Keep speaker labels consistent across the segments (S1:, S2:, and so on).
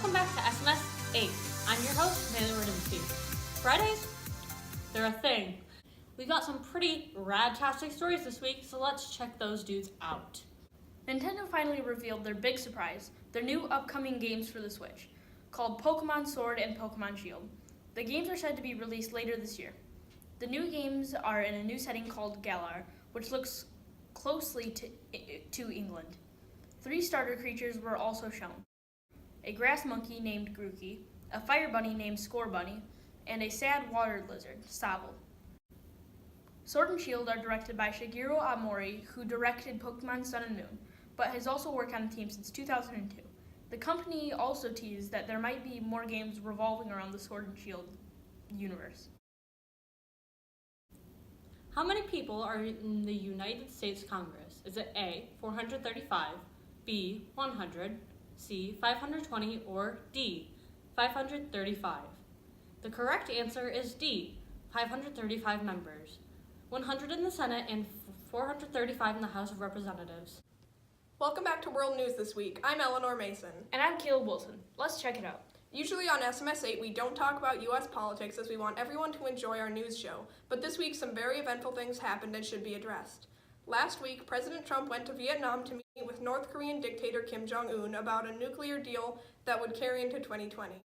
S1: welcome back to SMS 8. I'm your host, Bailey Rudinski. Fridays, they're a thing. We've got some pretty rad-tastic stories this week, so let's check those dudes out.
S2: Nintendo finally revealed their big surprise, their new upcoming games for the Switch, called Pokemon Sword and Pokemon Shield. The games are said to be released later this year. The new games are in a new setting called Galar, which looks closely to England. 3 starter creatures were also shown. A grass monkey named Grookey, a fire bunny named Score Bunny, and a sad water lizard, Sobble. Sword and Shield are directed by Shigeru Aomori, who directed Pokemon Sun and Moon, but has also worked on the team since 2002. The company also teased that there might be more games revolving around the Sword and Shield universe.
S1: How many people are in the United States Congress? Is it A, 435, B, 100, C, 520, or D, 535? The correct answer is D, 535 members. 100 in the Senate and 435 in the House of Representatives.
S3: Welcome back to World News this week. I'm Eleanor Mason.
S2: And I'm Caleb Wilson. Let's check it out.
S3: Usually on SMS 8, we don't talk about U.S. politics as we want everyone to enjoy our news show, but this week some very eventful things happened and should be addressed. Last week, President Trump went to Vietnam to meet with North Korean dictator Kim Jong-un about a nuclear deal that would carry into 2020.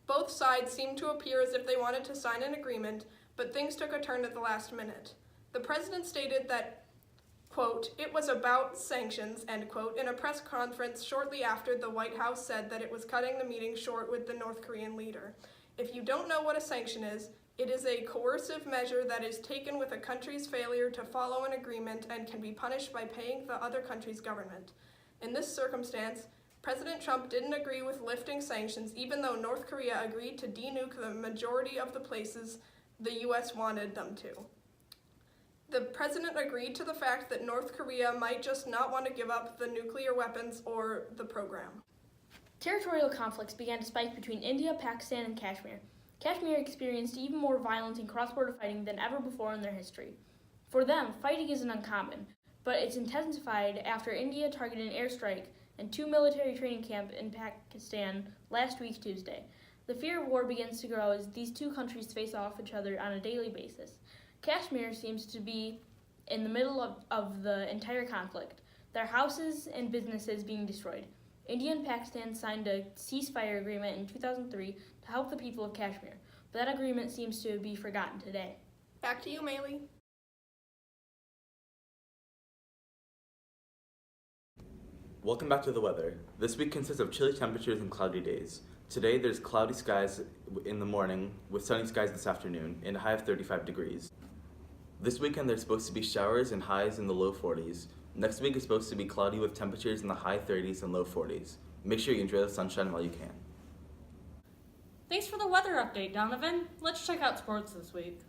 S3: Both sides seemed to appear as if they wanted to sign an agreement, but things took a turn at the last minute. The president stated that, quote, it was about sanctions, end quote, in a press conference shortly after the White House said that it was cutting the meeting short with the North Korean leader. If you don't know what a sanction is, it is a coercive measure that is taken with a country's failure to follow an agreement and can be punished by paying the other country's government. In this circumstance, President Trump didn't agree with lifting sanctions even though North Korea agreed to denuke the majority of the places the U.S. wanted them to. The president agreed to the fact that North Korea might just not want to give up the nuclear weapons or the program.
S2: Territorial conflicts began to spike between India, Pakistan, and Kashmir. Kashmir experienced even more violence and cross-border fighting than ever before in their history. For them, fighting isn't uncommon, but it's intensified after India targeted an airstrike and 2 military training camps in Pakistan last week Tuesday. The fear of war begins to grow as these two countries face off each other on a daily basis. Kashmir seems to be in the middle of the entire conflict, their houses and businesses being destroyed. India and Pakistan signed a ceasefire agreement in 2003 to help the people of Kashmir, but that agreement seems to be forgotten today.
S3: Back to you, Maylee.
S4: Welcome back to the weather. This week consists of chilly temperatures and cloudy days. Today there's cloudy skies in the morning with sunny skies this afternoon and a high of 35 degrees. This weekend there's supposed to be showers and highs in the low 40s. Next week is supposed to be cloudy with temperatures in the high 30s and low 40s. Make sure you enjoy the sunshine while you can.
S1: Thanks for the weather update, Donovan. Let's check out sports this week.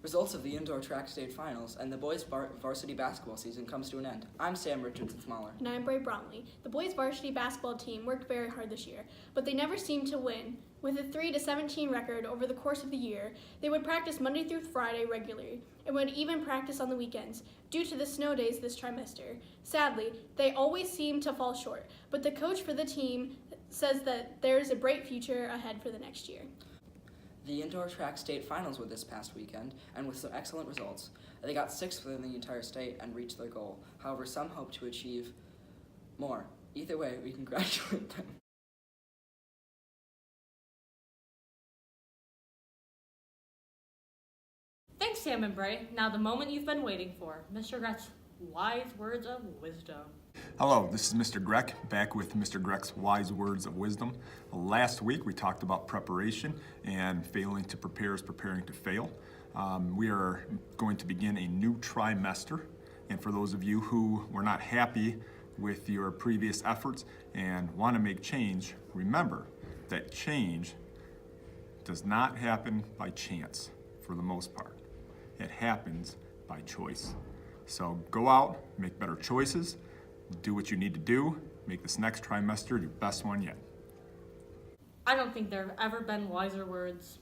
S5: Results of the indoor track state finals and the boys' varsity basketball season comes to an end. I'm Sam Richardson Smaller.
S6: And I'm Bray Bromley. The boys' varsity basketball team worked very hard this year, but they never seemed to win. With a 3-17 record over the course of the year, they would practice Monday through Friday regularly and would even practice on the weekends due to the snow days this trimester. Sadly, they always seem to fall short, but the coach for the team says that there is a bright future ahead for the next year.
S5: The indoor track state finals were this past weekend, and with some excellent results. They got 6th within the entire state and reached their goal. However, some hope to achieve more. Either way, we congratulate them.
S1: Thanks, Sam and Bray. Now the moment you've been waiting for, Mr. Gret's wise words of wisdom.
S7: Hello, this is Mr. Grech, back with Mr. Grech's Wise Words of Wisdom. Last week we talked about preparation, and failing to prepare is preparing to fail. We are going to begin a new trimester, and for those of you who were not happy with your previous efforts and want to make change, remember that change does not happen by chance for the most part. It happens by choice. So go out, make better choices, do what you need to do, make this next trimester your best one yet.
S1: I don't think there have ever been wiser words.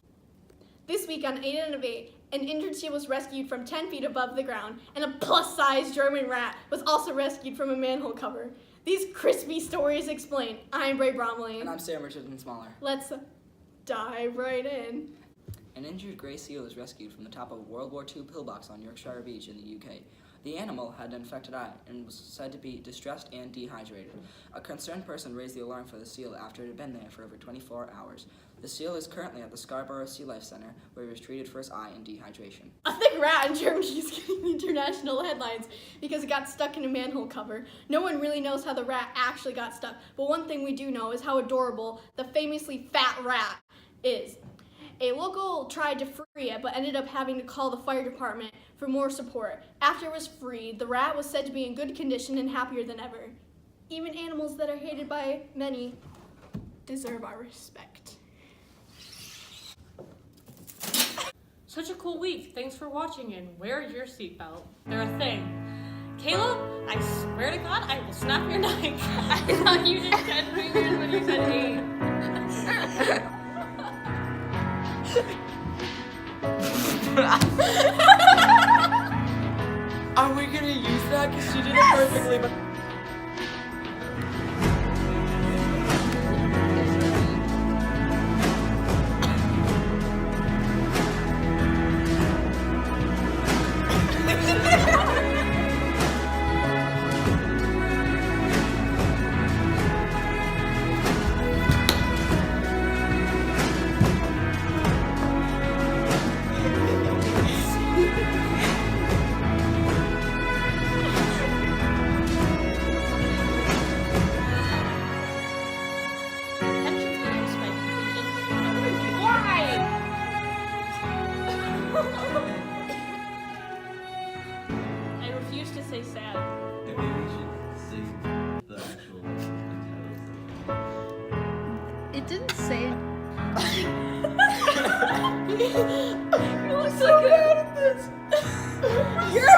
S6: This week on 8 and of 8, an injured seal was rescued from 10 feet above the ground, and a plus-size German rat was also rescued from a manhole cover. These crispy stories explain. I'm Bray Bromley.
S5: And I'm Sam Richardson Smaller.
S6: Let's dive right in.
S5: An injured gray seal was rescued from the top of a World War II pillbox on Yorkshire Beach in the UK. The animal had an infected eye and was said to be distressed and dehydrated. A concerned person raised the alarm for the seal after it had been there for over 24 hours. The seal is currently at the Scarborough Sea Life Center, where he was treated for his eye and dehydration.
S6: A thick rat in Germany is getting international headlines because it got stuck in a manhole cover. No one really knows how the rat actually got stuck, but one thing we do know is how adorable the famously fat rat is. A local tried to free it, but ended up having to call the fire department for more support. After it was freed, the rat was said to be in good condition and happier than ever. Even animals that are hated by many deserve our respect.
S1: Such a cool week. Thanks for watching and wear your seatbelt. They're a thing. Caleb, I swear to God, I will snap your neck. I thought you did 10 fingers when you said 8.
S5: Are we gonna use that? Because she did it perfectly, but...
S1: Tensions being spiked between industry. Why? I refuse to say sad.
S8: Maybe we should sing the actual title.
S6: It didn't say it.
S2: You look so bad at this. You're